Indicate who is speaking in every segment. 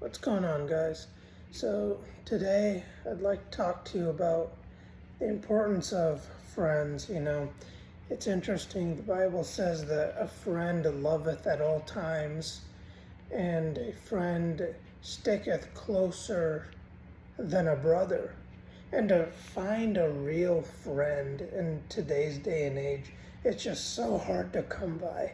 Speaker 1: What's going on, guys? So, today I'd like to talk to you about the importance of friends. It's interesting. The Bible says that a friend loveth at all times, and a friend sticketh closer than a brother. And to find a real friend in today's day and age, it's just so hard to come by.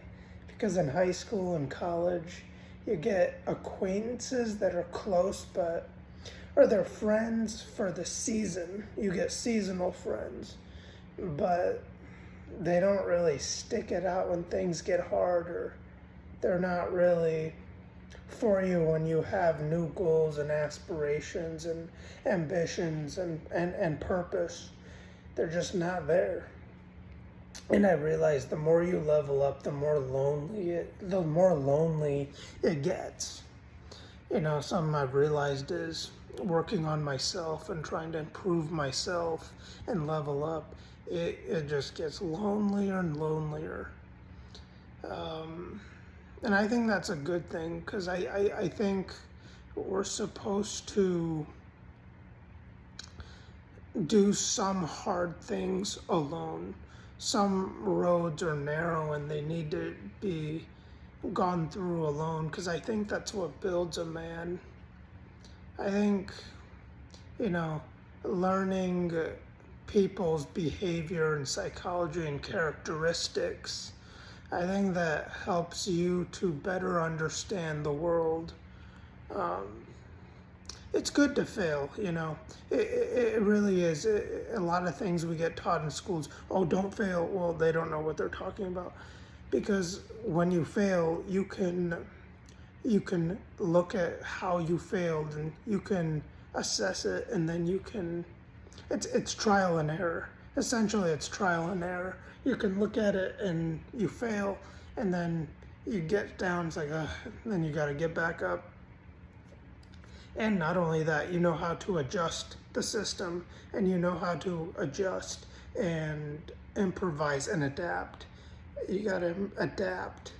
Speaker 1: Because in high school and college, you get acquaintances that are close, or they're friends for the season. You get seasonal friends, but they don't really stick it out when things get hard, or they're not really for you when you have new goals and aspirations and ambitions and purpose. They're just not there. And I realized the more you level up, the more lonely it gets. Something I've realized is working on myself and trying to improve myself and level up. It just gets lonelier and lonelier. And I think that's a good thing, because I think we're supposed to do some hard things alone. Some roads are narrow and they need to be gone through alone, because I think that's what builds a man. I think, learning people's behavior and psychology and characteristics, I think that helps you to better understand the world. It's good to fail, It really is. A lot of things we get taught in schools, oh, don't fail. Well, they don't know what they're talking about. Because when you fail, you can look at how you failed, and you can assess it, and then it's trial and error. Essentially, it's trial and error. You can look at it and you fail, and then you get down, it's like, then you got to get back up. And not only that, you know how to adjust the system, and you know how to adjust and improvise and adapt. You got to adapt.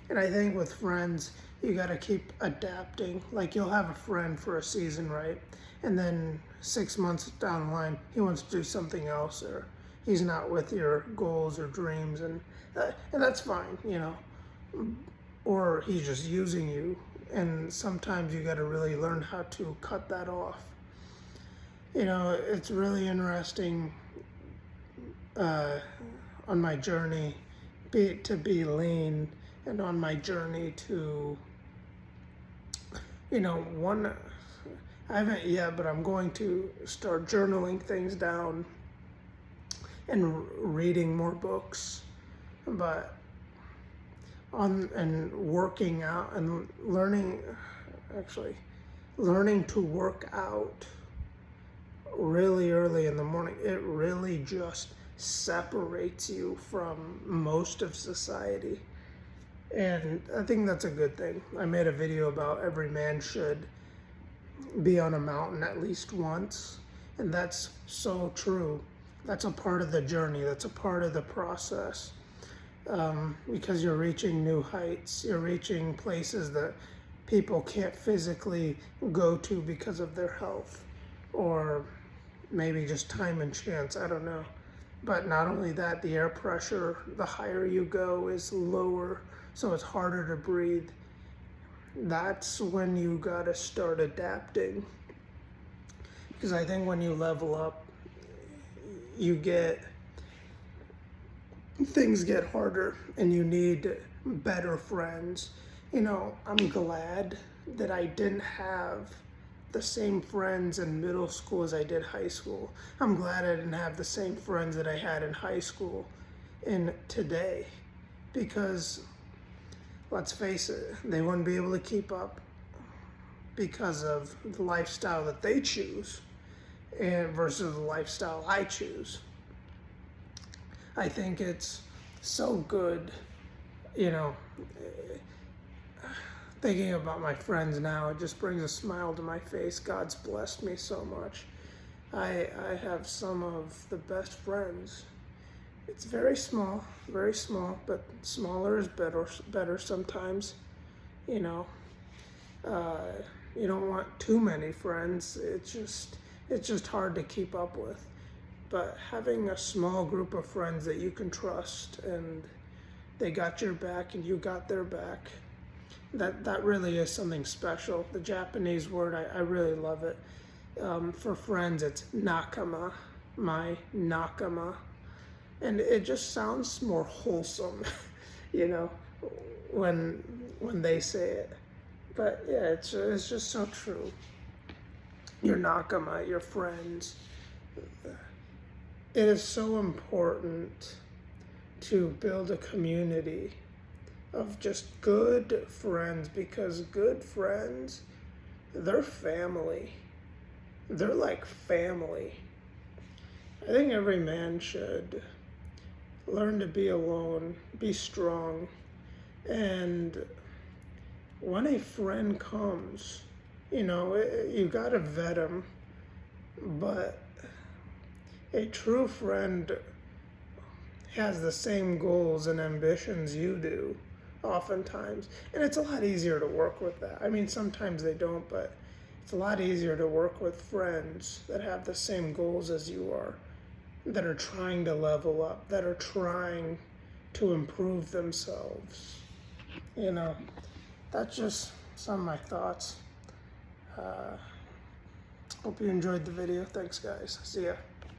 Speaker 1: And I think with friends, you got to keep adapting. Like, you'll have a friend for a season, right? And then 6 months down the line, he wants to do something else, or he's not with your goals or dreams, and that's fine, Or he's just using you, and sometimes you got to really learn how to cut that off. It's really interesting on my journey to be lean, and on my journey to, I haven't yet, but I'm going to start journaling things down and reading more books, and working out and learning to work out really early in the morning. It really just separates you from most of society. And I think that's a good thing. I made a video about every man should be on a mountain at least once. And that's so true. That's a part of the journey. That's a part of the process. Because you're reaching new heights. You're reaching places that people can't physically go to because of their health. Or maybe just time and chance. I don't know. But not only that, the air pressure, the higher you go, is lower, so it's harder to breathe. That's when you gotta start adapting. Because I think when you level up, things get harder, and you need better friends. I'm glad that I didn't have the same friends in middle school as I did high school. I'm glad I didn't have the same friends that I had in high school in today, because let's face it, they wouldn't be able to keep up because of the lifestyle that they choose and versus the lifestyle I choose. I think it's so good, thinking about my friends now, it just brings a smile to my face. God's blessed me so much. I have some of the best friends. It's very small, but smaller is better sometimes, You don't want too many friends. It's just hard to keep up with. But having a small group of friends that you can trust and they got your back and you got their back, that really is something special. The Japanese word, I really love it. For friends, it's nakama, my nakama. And it just sounds more wholesome, you know, when they say it. But yeah, it's just so true. Your nakama, your friends. It is so important to build a community of just good friends, because good friends, they're family. They're like family. I think every man should learn to be alone, be strong, and when a friend comes, you gotta vet them, but a true friend has the same goals and ambitions you do, oftentimes. And it's a lot easier to work with that. I mean, sometimes they don't, but it's a lot easier to work with friends that have the same goals as you are, that are trying to level up, that are trying to improve themselves. That's just some of my thoughts. Hope you enjoyed the video. Thanks, guys. See ya.